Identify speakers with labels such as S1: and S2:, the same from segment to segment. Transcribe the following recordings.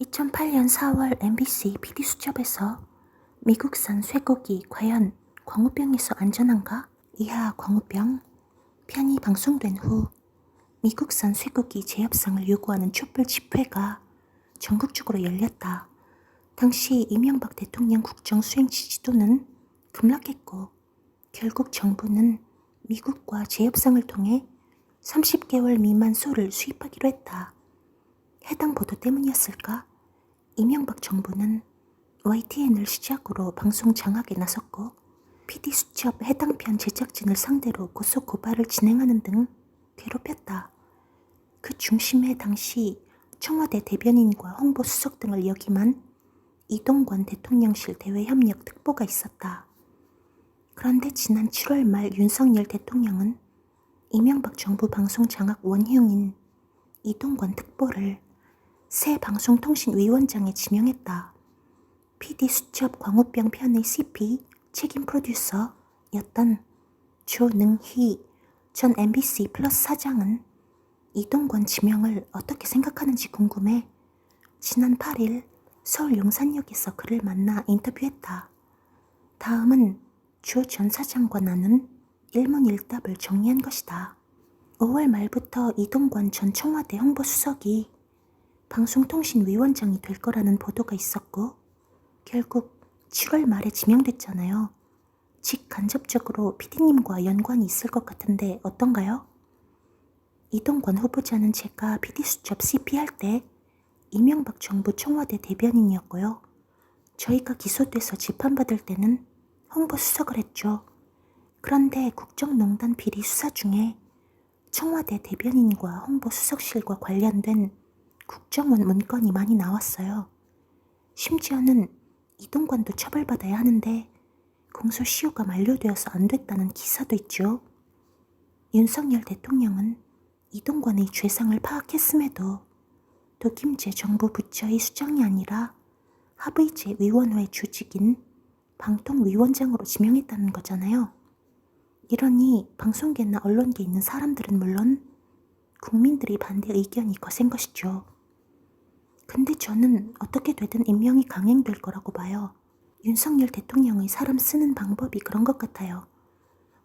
S1: 2008년 4월 MBC PD수첩에서 미국산 쇠고기 과연 광우병에서 안전한가? 이하 광우병 편이 방송된 후 미국산 쇠고기 재협상을 요구하는 촛불 집회가 전국적으로 열렸다. 당시 이명박 대통령 국정 수행 지지도는 급락했고 결국 정부는 미국과 재협상을 통해 30개월 미만 소를 수입하기로 했다. 해당 보도 때문이었을까? 이명박 정부는 YTN을 시작으로 방송 장악에 나섰고 PD수첩 해당 편 제작진을 상대로 고소 고발을 진행하는 등 괴롭혔다. 그 중심에 당시 청와대 대변인과 홍보수석 등을 역임한 이동관 대통령실 대외협력 특보가 있었다. 그런데 지난 7월 말 윤석열 대통령은 이명박 정부 방송 장악 원흉인 이동관 특보를 새 방송통신위원장에 지명했다. PD수첩 광우병 편의 CP 책임 프로듀서였던 조능희 전 MBC 플러스 사장은 이동관 지명을 어떻게 생각하는지 궁금해 지난 8일 서울 용산역에서 그를 만나 인터뷰했다. 다음은 조 전 사장과 나눈 일문일답을 정리한 것이다. 5월 말부터 이동관 전 청와대 홍보수석이 방송통신위원장이 될 거라는 보도가 있었고 결국 7월 말에 지명됐잖아요. 직간접적으로 PD님과 연관이 있을 것 같은데 어떤가요? 이동관 후보자는 제가 PD수첩 CP 할 때 이명박 정부 청와대 대변인이었고요. 저희가 기소돼서 재판받을 때는 홍보수석을 했죠. 그런데 국정농단 비리 수사 중에 청와대 대변인과 홍보수석실과 관련된 국정원 문건이 많이 나왔어요. 심지어는 이동관도 처벌받아야 하는데 공소시효가 만료되어서 안 됐다는 기사도 있죠. 윤석열 대통령은 이동관의 죄상을 파악했음에도 도김제 정부 부처의 수장이 아니라 합의제위원회 조직인 방통위원장으로 지명했다는 거잖아요. 이러니 방송계나 언론계에 있는 사람들은 물론 국민들이 반대 의견이 거센 것이죠. 근데 저는 어떻게 되든 임명이 강행될 거라고 봐요. 윤석열 대통령의 사람 쓰는 방법이 그런 것 같아요.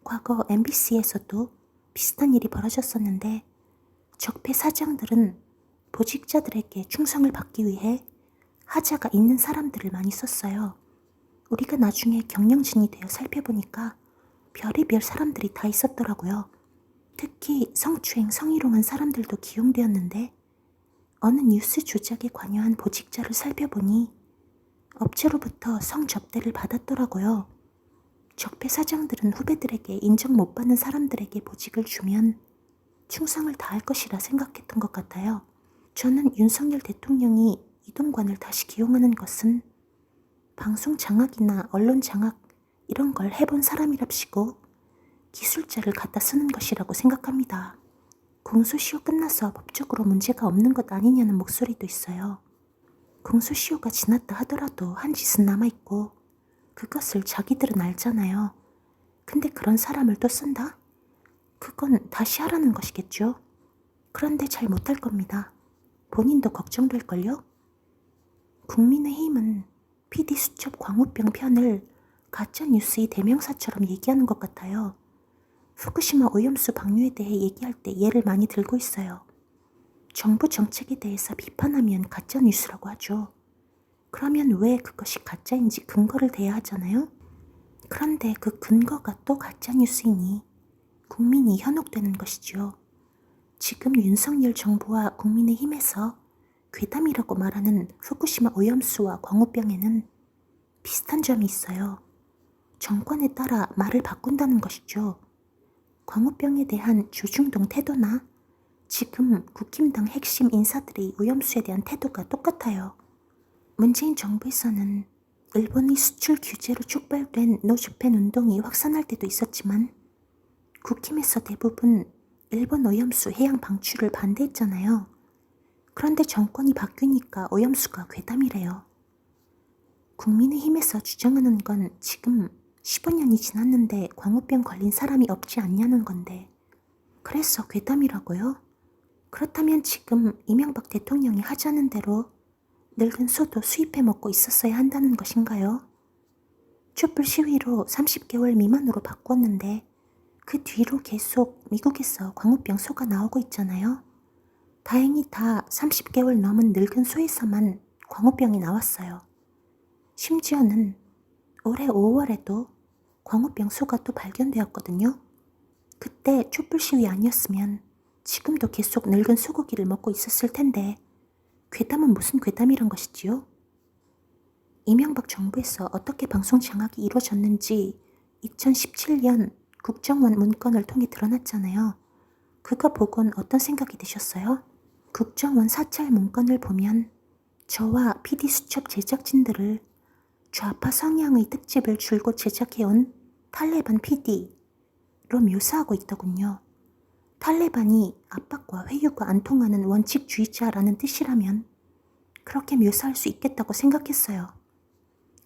S1: 과거 MBC에서도 비슷한 일이 벌어졌었는데 적폐 사장들은 보직자들에게 충성을 받기 위해 하자가 있는 사람들을 많이 썼어요. 우리가 나중에 경영진이 되어 살펴보니까 별의별 사람들이 다 있었더라고요. 특히 성추행, 성희롱한 사람들도 기용되었는데 어느 뉴스 조작에 관여한 보직자를 살펴보니 업체로부터 성접대를 받았더라고요. 적폐 사장들은 후배들에게 인정 못 받는 사람들에게 보직을 주면 충성을 다할 것이라 생각했던 것 같아요. 저는 윤석열 대통령이 이동관을 다시 기용하는 것은 방송 장악이나 언론 장악 이런 걸 해본 사람이랍시고 기술자를 갖다 쓰는 것이라고 생각합니다. 공소시효 끝나서 법적으로 문제가 없는 것 아니냐는 목소리도 있어요. 공소시효가 지났다 하더라도 한 짓은 남아있고 그것을 자기들은 알잖아요. 근데 그런 사람을 또 쓴다? 그건 다시 하라는 것이겠죠. 그런데 잘 못할 겁니다. 본인도 걱정될걸요? 국민의힘은 PD수첩 광우병 편을 가짜뉴스의 대명사처럼 얘기하는 것 같아요. 후쿠시마 오염수 방류에 대해 얘기할 때 예를 많이 들고 있어요. 정부 정책에 대해서 비판하면 가짜뉴스라고 하죠. 그러면 왜 그것이 가짜인지 근거를 대야 하잖아요? 그런데 그 근거가 또 가짜뉴스이니 국민이 현혹되는 것이죠. 지금 윤석열 정부와 국민의힘에서 괴담이라고 말하는 후쿠시마 오염수와 광우병에는 비슷한 점이 있어요. 정권에 따라 말을 바꾼다는 것이죠. 광우병에 대한 조중동 태도나 지금 국힘당 핵심 인사들의 오염수에 대한 태도가 똑같아요. 문재인 정부에서는 일본의 수출 규제로 촉발된 노주펜 운동이 확산할 때도 있었지만 국힘에서 대부분 일본 오염수 해양 방출을 반대했잖아요. 그런데 정권이 바뀌니까 오염수가 괴담이래요. 국민의힘에서 주장하는 건 지금 15년이 지났는데 광우병 걸린 사람이 없지 않냐는 건데 그래서 괴담이라고요? 그렇다면 지금 이명박 대통령이 하자는 대로 늙은 소도 수입해 먹고 있었어야 한다는 것인가요? 촛불 시위로 30개월 미만으로 바꿨는데 그 뒤로 계속 미국에서 광우병 소가 나오고 있잖아요. 다행히 다 30개월 넘은 늙은 소에서만 광우병이 나왔어요. 심지어는 올해 5월에도 광우병 소가 또 발견되었거든요. 그때 촛불 시위 아니었으면 지금도 계속 늙은 소고기를 먹고 있었을 텐데 괴담은 무슨 괴담이란 것이지요? 이명박 정부에서 어떻게 방송 장악이 이루어졌는지 2017년 국정원 문건을 통해 드러났잖아요. 그거 보곤 어떤 생각이 드셨어요? 국정원 사찰 문건을 보면 저와 PD 수첩 제작진들을 좌파 성향의 특집을 줄곧 제작해온 탈레반 PD로 묘사하고 있더군요. 탈레반이 압박과 회유가 안 통하는 원칙주의자라는 뜻이라면 그렇게 묘사할 수 있겠다고 생각했어요.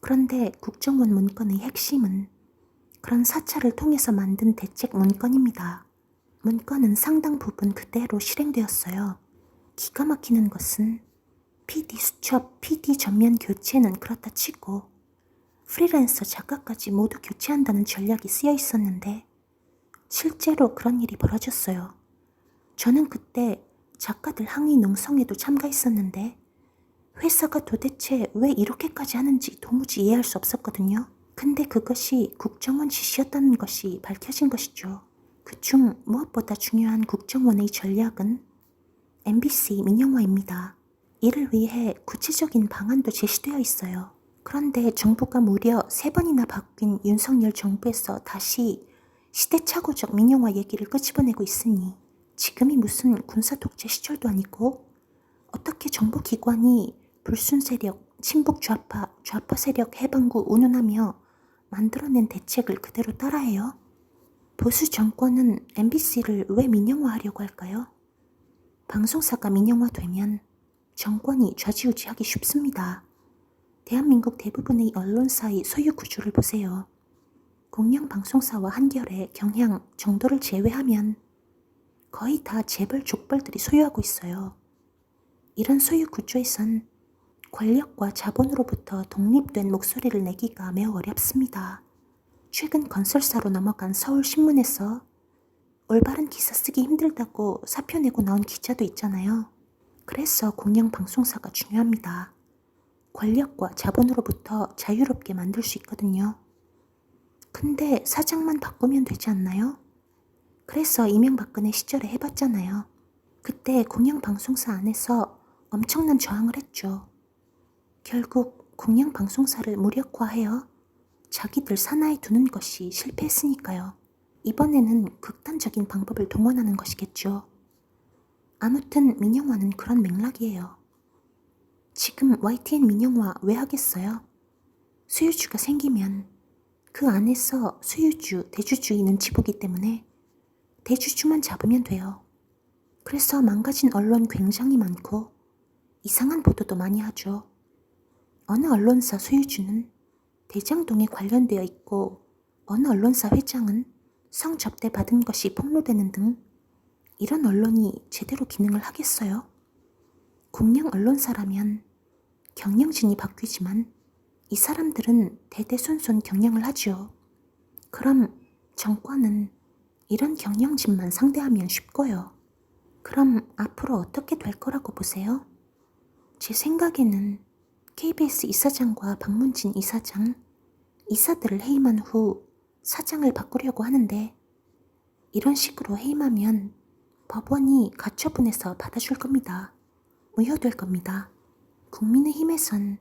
S1: 그런데 국정원 문건의 핵심은 그런 사찰을 통해서 만든 대책 문건입니다. 문건은 상당 부분 그대로 실행되었어요. 기가 막히는 것은 PD 수첩, PD 전면 교체는 그렇다 치고 프리랜서 작가까지 모두 교체한다는 전략이 쓰여 있었는데 실제로 그런 일이 벌어졌어요. 저는 그때 작가들 항의 농성에도 참가했었는데 회사가 도대체 왜 이렇게까지 하는지 도무지 이해할 수 없었거든요. 근데 그것이 국정원 지시였다는 것이 밝혀진 것이죠. 그중 무엇보다 중요한 국정원의 전략은 MBC 민영화입니다. 이를 위해 구체적인 방안도 제시되어 있어요. 그런데 정부가 무려 3번이나 바뀐 윤석열 정부에서 다시 시대착오적 민영화 얘기를 끄집어내고 있으니 지금이 무슨 군사 독재 시절도 아니고 어떻게 정보기관이 불순 세력, 친북 좌파, 좌파 세력 해방구 운운하며 만들어낸 대책을 그대로 따라해요? 보수 정권은 MBC를 왜 민영화하려고 할까요? 방송사가 민영화되면 정권이 좌지우지하기 쉽습니다. 대한민국 대부분의 언론사의 소유 구조를 보세요. 공영방송사와 한겨레, 경향 정도를 제외하면 거의 다 재벌 족벌들이 소유하고 있어요. 이런 소유 구조에선 권력과 자본으로부터 독립된 목소리를 내기가 매우 어렵습니다. 최근 건설사로 넘어간 서울신문에서 올바른 기사 쓰기 힘들다고 사표 내고 나온 기자도 있잖아요. 그래서 공영방송사가 중요합니다. 권력과 자본으로부터 자유롭게 만들 수 있거든요. 근데 사장만 바꾸면 되지 않나요? 그래서 이명박근혜 시절에 해봤잖아요. 그때 공영방송사 안에서 엄청난 저항을 했죠. 결국 공영방송사를 무력화하여 자기들 산하에 두는 것이 실패했으니까요. 이번에는 극단적인 방법을 동원하는 것이겠죠. 아무튼 민영화는 그런 맥락이에요. 지금 YTN 민영화 왜 하겠어요? 수유주가 생기면 그 안에서 수유주, 대주주의 눈치 보기 때문에 대주주만 잡으면 돼요. 그래서 망가진 언론 굉장히 많고 이상한 보도도 많이 하죠. 어느 언론사 수유주는 대장동에 관련되어 있고 어느 언론사 회장은 성접대 받은 것이 폭로되는 등 이런 언론이 제대로 기능을 하겠어요? 공영 언론사라면 경영진이 바뀌지만 이 사람들은 대대손손 경영을 하죠. 그럼 정권은 이런 경영진만 상대하면 쉽고요. 그럼 앞으로 어떻게 될 거라고 보세요? 제 생각에는 KBS 이사장과 박문진 이사장, 이사들을 해임한 후 사장을 바꾸려고 하는데 이런 식으로 해임하면 법원이 가처분해서 받아줄 겁니다. 무효될 겁니다. 국민의힘에선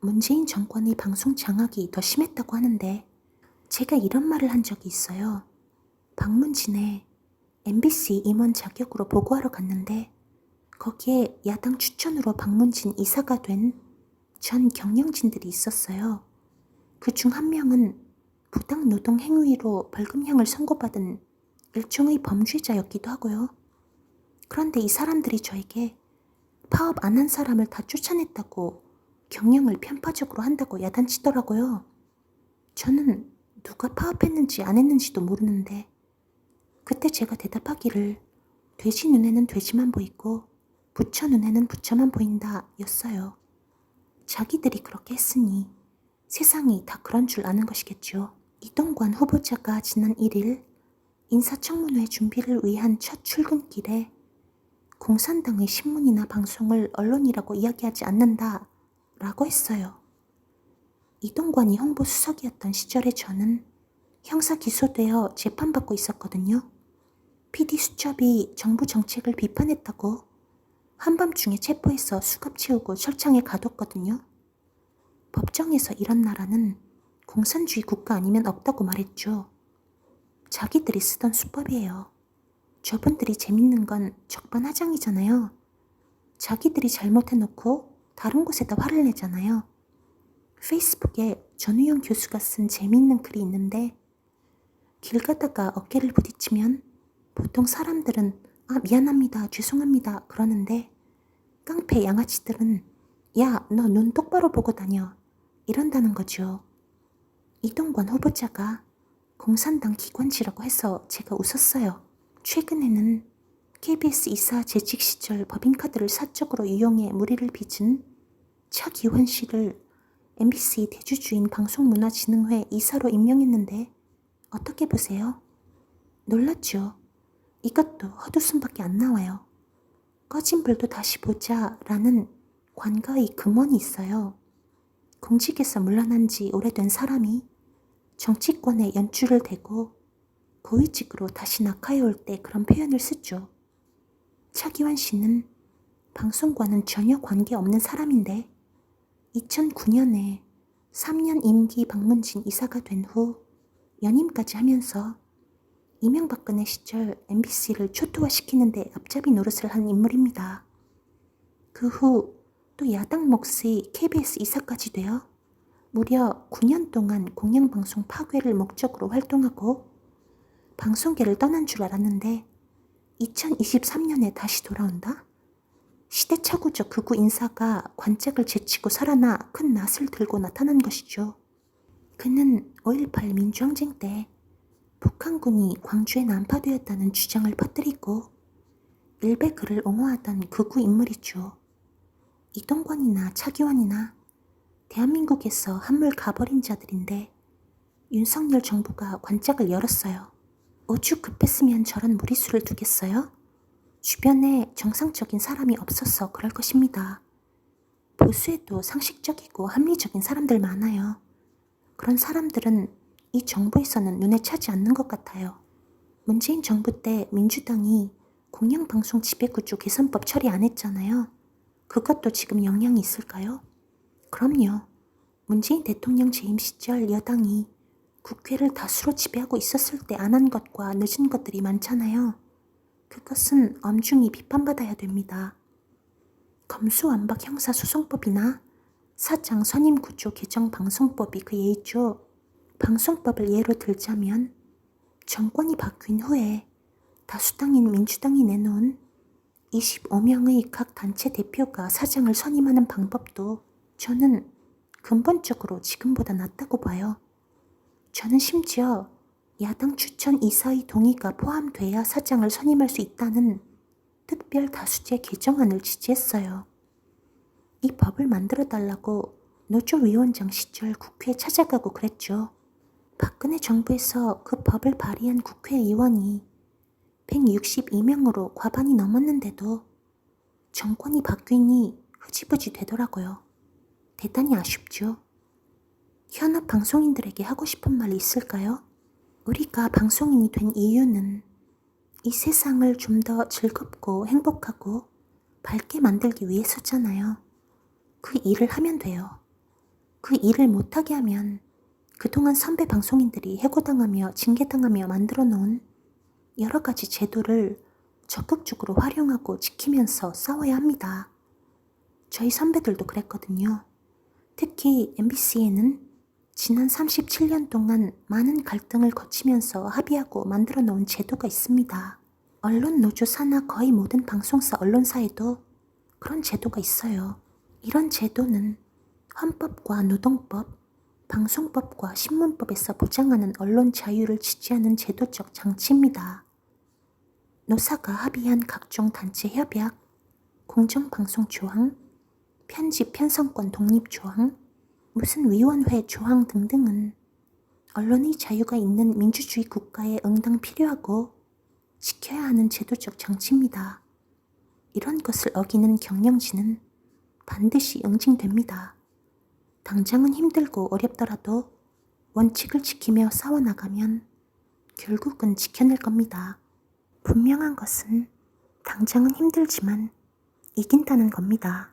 S1: 문재인 정권의 방송 장악이 더 심했다고 하는데 제가 이런 말을 한 적이 있어요. 박문진의 MBC 임원 자격으로 보고하러 갔는데 거기에 야당 추천으로 박문진 이사가 된 전 경영진들이 있었어요. 그중 한 명은 부당 노동 행위로 벌금형을 선고받은 일종의 범죄자였기도 하고요. 그런데 이 사람들이 저에게 파업 안 한 사람을 다 쫓아냈다고 경영을 편파적으로 한다고 야단치더라고요. 저는 누가 파업했는지 안 했는지도 모르는데 그때 제가 대답하기를 돼지 눈에는 돼지만 보이고 부처 눈에는 부처만 보인다 였어요. 자기들이 그렇게 했으니 세상이 다 그런 줄 아는 것이겠죠. 이동관 후보자가 지난 1일 인사청문회 준비를 위한 첫 출근길에 공산당의 신문이나 방송을 언론이라고 이야기하지 않는다 라고 했어요. 이동관이 홍보수석이었던 시절에 저는 형사 기소되어 재판받고 있었거든요. PD 수첩이 정부 정책을 비판했다고 한밤중에 체포해서 수갑 채우고 철창에 가뒀거든요. 법정에서 이런 나라는 공산주의 국가 아니면 없다고 말했죠. 자기들이 쓰던 수법이에요. 저분들이 재밌는 건 적반하장이잖아요. 자기들이 잘못해놓고 다른 곳에다 화를 내잖아요. 페이스북에 전우영 교수가 쓴 재미있는 글이 있는데 길 가다가 어깨를 부딪히면 보통 사람들은 미안합니다, 죄송합니다 그러는데 깡패 양아치들은 야, 너 눈 똑바로 보고 다녀 이런다는 거죠. 이동관 후보자가 공산당 기관지라고 해서 제가 웃었어요. 최근에는 KBS 이사 재직 시절 법인카드를 사적으로 이용해 무리를 빚은 차기원 씨를 MBC 대주주인 방송문화진흥회 이사로 임명했는데 어떻게 보세요? 놀랐죠. 이것도 헛웃음밖에 안 나와요. 꺼진 불도 다시 보자 라는 관가의 금원이 있어요. 공직에서 물러난 지 오래된 사람이 정치권에 연줄을 대고 고위직으로 다시 낙하해 올 때 그런 표현을 쓰죠. 차기환 씨는 방송과는 전혀 관계없는 사람인데 2009년에 3년 임기 방문진 이사가 된 후 연임까지 하면서 이명박근혜 시절 MBC를 초토화시키는 데 앞잡이 노릇을 한 인물입니다. 그 후 또 야당 몫의 KBS 이사까지 되어 무려 9년 동안 공영방송 파괴를 목적으로 활동하고 방송계를 떠난 줄 알았는데 2023년에 다시 돌아온다? 시대착오적 극우 인사가 관짝을 제치고 살아나 큰 낯을 들고 나타난 것이죠. 그는 5.18 민주항쟁 때 북한군이 광주에 난파되었다는 주장을 퍼뜨리고 일베 그를 옹호하던 극우 인물이죠. 이동관이나 차기환이나 대한민국에서 한물 가버린 자들인데 윤석열 정부가 관짝을 열었어요. 오죽 급했으면 저런 무리수를 두겠어요? 주변에 정상적인 사람이 없어서 그럴 것입니다. 보수에도 상식적이고 합리적인 사람들 많아요. 그런 사람들은 이 정부에서는 눈에 차지 않는 것 같아요. 문재인 정부 때 민주당이 공영방송 지배구조 개선법 처리 안 했잖아요. 그것도 지금 영향이 있을까요? 그럼요. 문재인 대통령 재임 시절 여당이 국회를 다수로 지배하고 있었을 때 안 한 것과 늦은 것들이 많잖아요. 그것은 엄중히 비판받아야 됩니다. 검수완박 형사소송법이나 사장 선임구조 개정 방송법이 그 예이죠. 방송법을 예로 들자면 정권이 바뀐 후에 다수당인 민주당이 내놓은 25명의 각 단체 대표가 사장을 선임하는 방법도 저는 근본적으로 지금보다 낫다고 봐요. 저는 심지어 야당 추천 이사의 동의가 포함돼야 사장을 선임할 수 있다는 특별 다수제 개정안을 지지했어요. 이 법을 만들어달라고 노조위원장 시절 국회에 찾아가고 그랬죠. 박근혜 정부에서 그 법을 발의한 국회의원이 162명으로 과반이 넘었는데도 정권이 바뀌니 흐지부지 되더라고요. 대단히 아쉽죠. 현업 방송인들에게 하고 싶은 말이 있을까요? 우리가 방송인이 된 이유는 이 세상을 좀 더 즐겁고 행복하고 밝게 만들기 위해서잖아요. 그 일을 하면 돼요. 그 일을 못하게 하면 그동안 선배 방송인들이 해고당하며 징계당하며 만들어 놓은 여러 가지 제도를 적극적으로 활용하고 지키면서 싸워야 합니다. 저희 선배들도 그랬거든요. 특히 MBC에는 지난 37년 동안 많은 갈등을 거치면서 합의하고 만들어 놓은 제도가 있습니다. 언론 노조 산하 거의 모든 방송사 언론사에도 그런 제도가 있어요. 이런 제도는 헌법과 노동법, 방송법과 신문법에서 보장하는 언론 자유를 지지하는 제도적 장치입니다. 노사가 합의한 각종 단체 협약, 공정방송 조항, 편집 편성권 독립 조항, 무슨 위원회 조항 등등은 언론의 자유가 있는 민주주의 국가에 응당 필요하고 지켜야 하는 제도적 장치입니다. 이런 것을 어기는 경영진은 반드시 응징됩니다. 당장은 힘들고 어렵더라도 원칙을 지키며 싸워나가면 결국은 지켜낼 겁니다. 분명한 것은 당장은 힘들지만 이긴다는 겁니다.